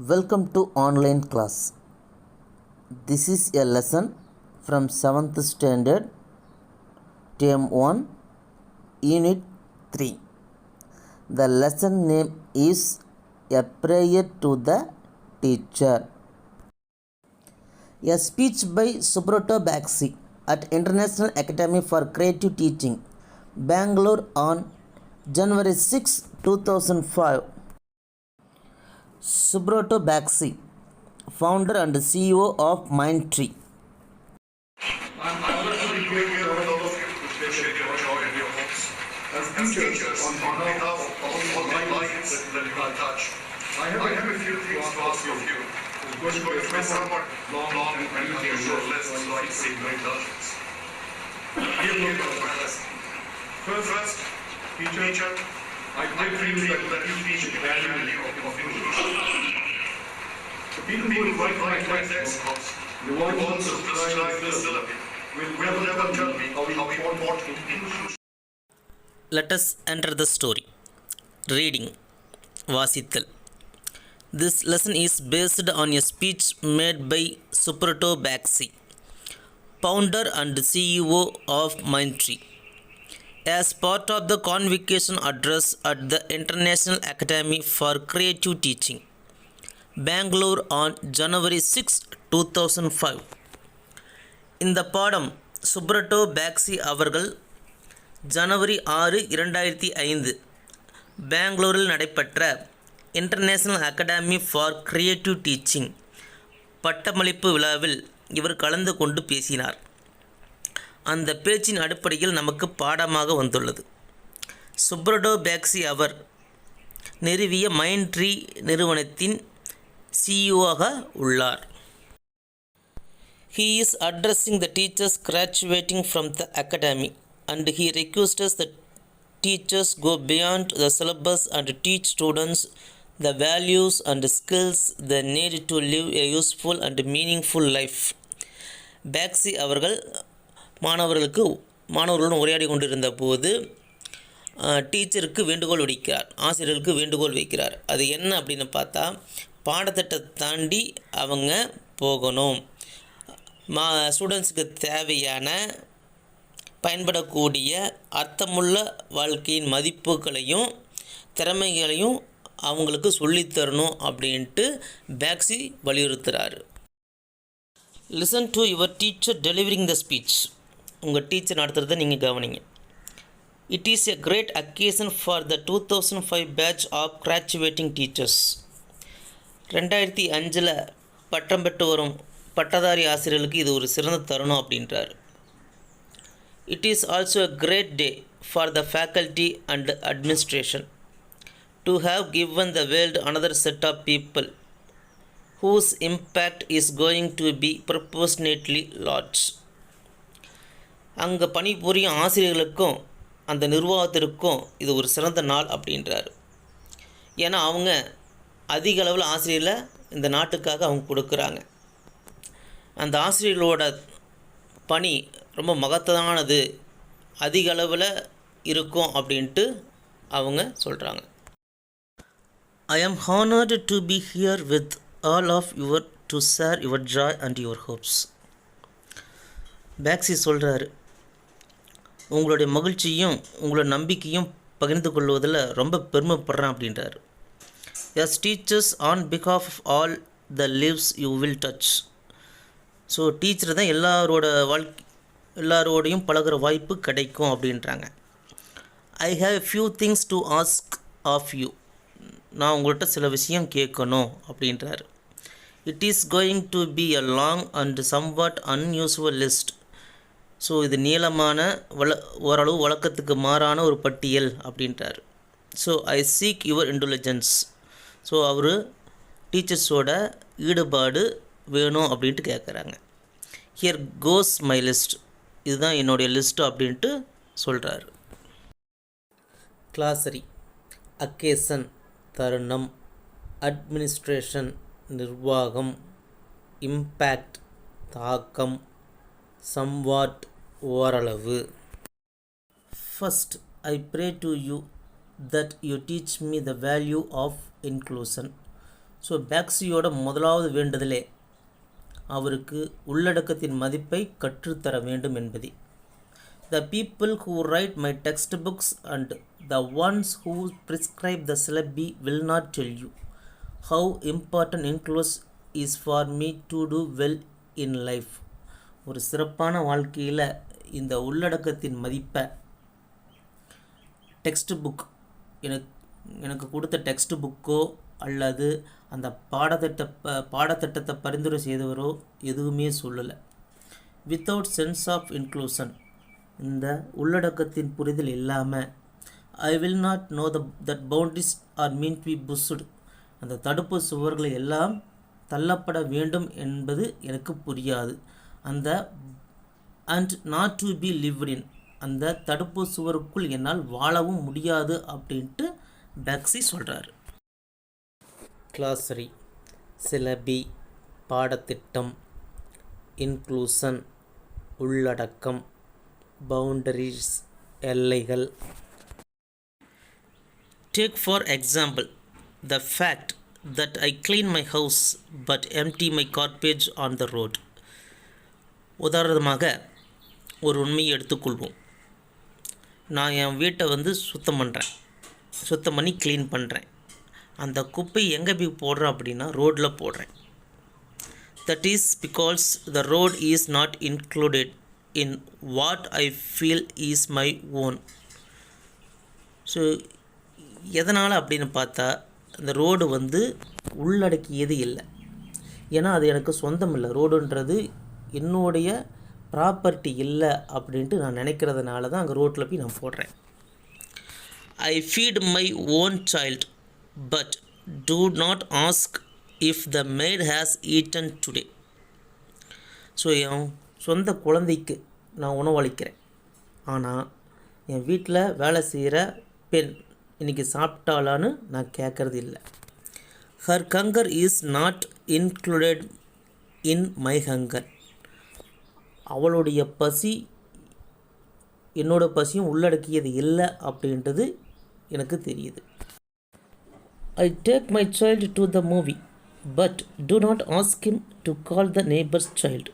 Welcome to online class. This is a lesson from 7th standard, term 1, unit 3. The lesson name is A Prayer to the Teacher. A speech by Subrata Baxi at International Academy for Creative Teaching, Bangalore on January 6, 2005. Subrata Baxi, founder and CEO of Mindtree. I'm honored to be here with all of you to share your joy and your hopes. As teachers, on behalf of all the lives that you have touched, I have a few things to ask of you. It's going to be somewhat long and unusual list, so I seek your indulgence. Here goes my lesson. First, teacher, I feel that you teach the value of English. The people who write my textbooks, the ones who subscribe the syllabus, will never tell me how important English is. Let us enter the story. Reading. வாசித்தல். This lesson is based on a speech made by Subrata Baxi, founder and CEO of Mindtree, as part of the convocation address at the International Academy for Creative Teaching, Bangalore on January 6, 2005. இந்த பாடம் சுப்ரட்டோ பேக்சி அவர்கள் ஜனவரி 6, 2005 பெங்களூரில் நடைபெற்ற international academy for creative teaching பட்டமளிப்பு விழாவில் இவர் கலந்து கொண்டு பேசினார். அந்த பேச்சின் அடிப்படையில் நமக்கு பாடமாக வந்துள்ளது. சுப்ரட்டோ பேக்சி அவர் நிறுவிய மைண்ட்ட்ரீ நிறுவனத்தின் சிஇஓவாக உள்ளார். He is addressing the teachers graduating from the academy, and he requests that teachers go beyond the syllabus and teach students the values and skills they need to live a useful and meaningful life. பேக்சி அவர்கள் மாணவர்களுடன் உரையாடி கொண்டிருந்த போது டீச்சருக்கு வேண்டுகோள் விடுக்கிறார், ஆசிரியர்களுக்கு வேண்டுகோள் வைக்கிறார். அது என்ன அப்படின்னு பார்த்தா, பாடத்திட்டத்தை தாண்டி அவங்க போகணும், ஸ்டூடெண்ட்ஸுக்கு தேவையான பயன்படக்கூடிய அர்த்தமுள்ள வாழ்க்கையின் மதிப்புகளையும் திறமைகளையும் அவங்களுக்கு சொல்லித்தரணும் அப்படின்ட்டு பேக்சி வலியுறுத்துகிறார். Listen to your teacher delivering the speech. உங்கள் டீச்சர் நடத்துகிறத நீங்கள் கவனிங்க. It is a great occasion for the 2005 batch of graduating teachers. 2005 பட்டம் பெற்று வரும் பட்டதாரி ஆசிரியர்களுக்கு இது ஒரு சிறந்த தருணம் அப்படின்றார். It is also a great day for the faculty and administration to have given the world another set of people whose impact is going to be proportionately large. அங்கே பணிபுரியும் ஆசிரியர்களுக்கும் அந்த நிர்வாகத்திற்கும் இது ஒரு சிறந்த நாள் அப்படின்றார். ஏன்னா அவங்க அதிக அளவில் ஆசிரியர்களை இந்த நாட்டுக்காக அவங்க கொடுக்குறாங்க. அந்த ஆசிரியர்களோட பணி ரொம்ப மகத்தானது, அதிக அளவில் இருக்கும் அப்படின்ட்டு அவங்க சொல்கிறாங்க. I am honored to be here with all of you to share your joy and your hopes. பேக்சி சொல்கிறாரு, உங்களுடைய மகிழ்ச்சியும் உங்களோட நம்பிக்கையும் பகிர்ந்து கொள்வதில் ரொம்ப பெருமைப்படுறேன் அப்படின்றார். As teachers on behalf of all the lives you will touch. So teacher தான் எல்லாரோடையும் பழகிற வாய்ப்பு கிடைக்கும் அப்படின்றாங்க. I have few things to ask of you. நான் உங்கள்கிட்ட சில விஷயம் கேட்கணும் அப்படின்றார். It is going to be a long and somewhat unusual list. So இது நீளமான ஓரளவு வழக்கத்துக்கு மாறான ஒரு பட்டியல் அப்படின்றார். So I seek your intelligence. So அவர் டீச்சர்ஸோட ஈடுபாடு வேணும் அப்படின்ட்டு கேட்குறாங்க. Here goes my list. இதுதான் என்னுடைய லிஸ்ட்டு அப்படின்ட்டு சொல்கிறார். கிளாசரி. அக்கேஷன் தருணம், அட்மினிஸ்ட்ரேஷன் நிர்வாகம், இம்பேக்ட் தாக்கம், சம்வாட் ஓரளவு. First, I pray to you that you teach me the value of inclusion. So பேக்ஸியோட முதலாவது வேண்டுதலே அவருக்கு உள்ளடக்கத்தின் மதிப்பை கற்றுத்தர வேண்டும் என்பதே. The people who write my textbooks and the ones who prescribe the syllabi will not tell you how important inclusion is for me to do well in life. ஒரு சிறப்பான வாழ்க்கையில் இந்த உள்ளடக்கத்தின் மதிப்பை டெக்ஸ்ட் புக் எனக்கு கொடுத்த டெக்ஸ்ட் புக்கோ அல்லது அந்த பாடத்திட்டத்தை பரிந்துரை செய்தவரோ எதுவுமே சொல்லலை. வித்தவுட் சென்ஸ் ஆஃப் இன்க்ளூஷன், இந்த உள்ளடக்கத்தின் புரிதல் இல்லாமல் I will not know that boundaries are meant to be pushed, அந்த தடுப்பு சுவர்களை எல்லாம் தள்ளப்பட வேண்டும் என்பது எனக்கு புரியாது. அந்த and not to be lived in, அந்த தடுப்பு சுவருக்குள் என்னால் வாழவும் முடியாது அப்படின்ட்டு பேக்ஸி சொல்கிறார். கிளாஸரி, சிலபி, பாடத்திட்டம், இன்க்ளூஷன், உள்ளடக்கம், பவுண்டரிஸ், எல்லைகள். Take for example the fact that I clean my house but empty my garbage on the road. உதாரணமாக ஒரு உண்மையை எடுத்துக்கொள்வோம். நான் என் வீட்டை சுத்தம் பண்ணி க்ளீன் பண்ணுறேன். அந்த குப்பை எங்கே போய் போடுறேன் அப்படின்னா ரோட்டில் போடுறேன். That is because the road is not included in what I feel is my own. So எதனால் அப்படின்னு பார்த்தா அந்த ரோடு உள்ளடக்கியது இல்லை. ஏன்னா அது எனக்கு சொந்தம் இல்லை, ரோடுன்றது என்னுடைய ப்ராப்பர்ட்டி இல்லை அப்படின்ட்டு நான் நினைக்கிறதுனால தான் அங்கே ரோட்டில் போய் நான் போடுறேன். I feed my own child but do not ask if the maid has eaten today. So என் சொந்த குழந்தைக்கு நான் உணவளிக்கிறேன், ஆனால் என் வீட்டில் வேலை செய்கிற பெண் இன்றைக்கி சாப்பிட்டாலான்னு நான் கேட்குறது இல்லை. Her Kangar is not included in my hunger. அவளுடைய பசி என்னோடய பசியும் உள்ளடக்கியது இல்லை அப்படின்றது எனக்கு தெரியுது. I take my child to the movie but do not ask him to call the neighbours child.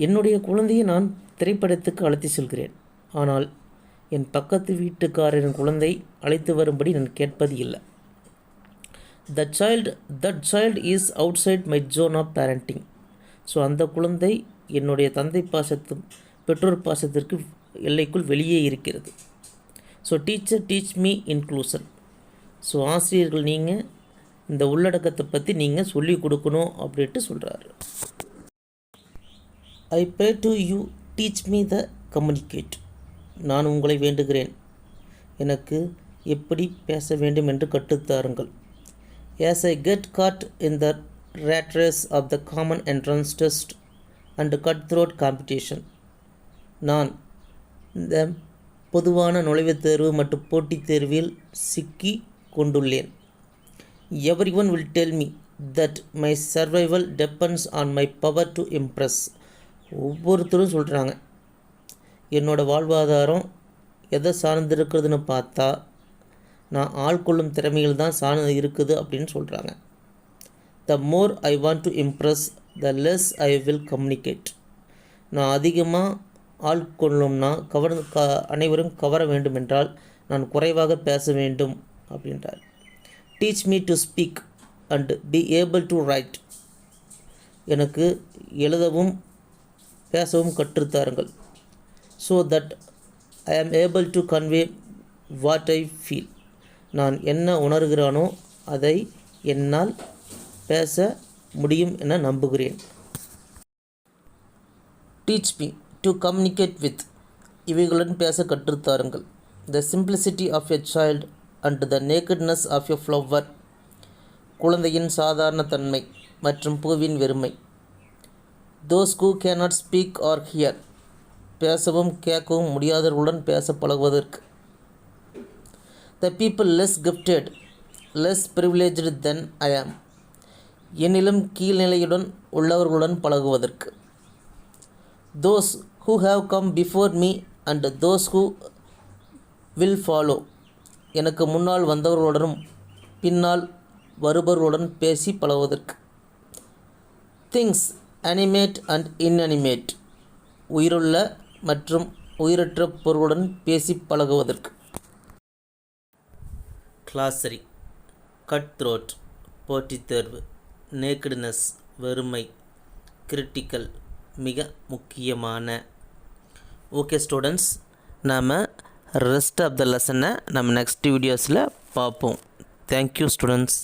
என்னுடைய குழந்தையை நான் திரைப்படத்துக்கு அழைத்து செல்கிறேன், ஆனால் என் பக்கத்து வீட்டுக்காரரின் குழந்தை அழைத்து வரும்படி நான் கேட்பது இல்லை. That child is outside my zone of parenting. So அந்த குழந்தை என்னுடைய தந்தை பெற்றோர் பாசத்திற்கு எல்லைக்குள் வெளியே இருக்கிறது. So teacher teach me inclusion. So ஆசிரியர்கள் நீங்கள் இந்த உள்ளடக்கத்தை பற்றி நீங்கள் சொல்லிக் கொடுக்கணும் அப்படின்ட்டு சொல்கிறாரு. ஐ pray to you teach me the communicate. நான் உங்களை வேண்டுகிறேன், எனக்கு எப்படி பேச வேண்டும் என்று கற்றுத்தாருங்கள். As I get caught in the rat race of the common entrance test and cutthroat competition, நான் இந்த பொதுவான நுழைவுத் தேர்வு மற்றும் போட்டித் தேர்வில் சிக்கி கொண்டுள்ளேன். Everyone will tell me that my survival depends on my power to impress. ஒவ்வொருத்தரும் சொல்கிறாங்க என்னோடய வாழ்வாதாரம் எதை சார்ந்திருக்கிறதுன்னு பார்த்தா நான் ஆள்கொள்ளும் திறமையில் தான் சார்ந்து இருக்குது அப்படின்னு சொல்கிறாங்க. The more I want to impress the less I will communicate. நான் அதிகமாக ஆள்கொள்ளும்னா அனைவரும் கவர வேண்டுமென்றால் நான் குறைவாக பேச வேண்டும் அப்படின்றார். Teach me to speak and be able to write. எனக்கு எழுதவும் பேசவும் கற்றுத்தாருங்கள். So that I am able to convey what I feel. நான் என்ன உணர்கிறானோ அதை என்னால் பேச முடியும் என நம்புகிறேன். Teach me to communicate with. இவைகளுடன் பேச கற்றுத்தாருங்கள். The simplicity of a child and the nakedness of a flower. குழந்தையின் சாதாரண தன்மை மற்றும் பூவின் வெறுமை. Those who cannot speak or hear. பேசவும் கேட்கவும் முடியாதவர்களுடன் பேச பழகுவதற்கு. The people less gifted less privileged than I am. என்னிலும் கீழ்நிலையுடன் உள்ளவர்களுடன் பழகுவதற்கு. Those who have come before me and those who will follow. எனக்கு முன்னால் வந்தவர்களுடனும் பின்னால் வருபவர்களுடன் பேசி பழகுவதற்கு. திங்ஸ் அனிமேட் அண்ட் இன்அனிமேட் உயிருள்ள மற்றும் உயிரற்ற பொருளுடன் பேசி பழகுவதற்கு. கிளாஸரி கட் த்ரோட் போட்டித் தேர்வு, நேக்கட்னஸ் வெறுமை, கிரிட்டிக்கல் மிக முக்கியமான. ஓகே ஸ்டூடெண்ட்ஸ், நாம் ரெஸ்ட் ஆஃப் த லெசனை நம்ம நெக்ஸ்ட் வீடியோஸில் பார்ப்போம். Thank you students.